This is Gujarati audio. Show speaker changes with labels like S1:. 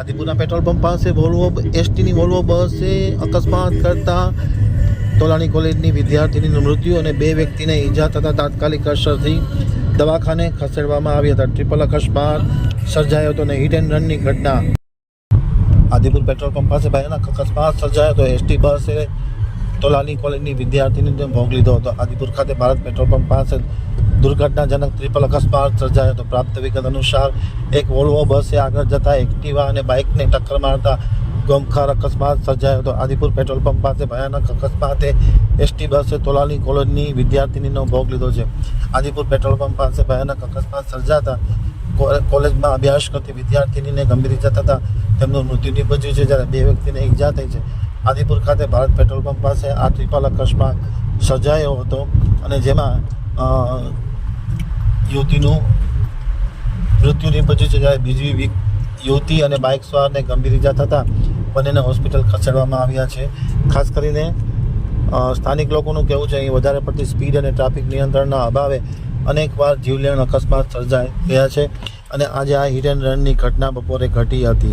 S1: આદિપુરના પેટ્રોલ પંપ પાસે એસટીની વોલ્વો બસે અકસ્માત કરતા તોલાણી કોલેજની વિદ્યાર્થીનીનું મૃત્યુ અને 2 વ્યક્તિને ઈજા થતાં તાત્કાલિક અસરથી દવાખાને ખસેડવામાં આવ્યા હતા. ટ્રિપલ અકસ્માત સર્જાયો હતો અને હિટ એન્ડ રનની ઘટના. આદિપુર પેટ્રોલ પંપ પાસે ભયાનક અકસ્માત સર્જાયો હતો. એસટી બસે તોલાણી કોલેજની વિદ્યાર્થીનીને ભોગ લીધો હતો. આદિપુર ખાતે ભારત પેટ્રોલ પંપ પાસે દુર્ઘટનાજનક ટ્રિપલ અકસ્માત સર્જાયો હતો. પ્રાપ્ત વિગત અનુસાર એક વોલ્વો બસે આગળ જતા એક્ટિવા અને બાઇકને ટક્કર મારતા ગમખાર અકસ્માત સર્જાયો હતો. આદિપુર પેટ્રોલ પંપ પાસે ભયાનક અકસ્માતે એસટી બસે તોલાણી કોલેજની વિદ્યાર્થીનીનો ભોગ લીધો છે. આદિપુર પેટ્રોલ પંપ પાસે ભયાનક અકસ્માત સર્જાતા કોલેજમાં અભ્યાસ કરતી વિદ્યાર્થીનીને ગંભીર ઈજા થતાં તેમનું મૃત્યુ નિપજ્યું છે, જ્યારે 2 વ્યક્તિને ઈજા થઈ છે. આદિપુર ખાતે ભારત પેટ્રોલ પંપ પાસે આ ટ્રિપલ અકસ્માત સર્જાયો હતો અને જેમાં યુવતીનું મૃત્યુ નિપજ્યું છે, જ્યારે બીજી યુવતી અને બાઇક સવારને ગંભીર ઈજા થતાં બંનેને હોસ્પિટલ ખસેડવામાં આવ્યા છે. ખાસ કરીને સ્થાનિક લોકોનું કહેવું છે અહીં વધારે પડતી સ્પીડ અને ટ્રાફિક નિયંત્રણના અભાવે અનેકવાર જીવલેણ અકસ્માત સર્જાઈ ગયા છે અને આજે આ હિટ એન્ડ રનની ઘટના બપોરે ઘટી હતી.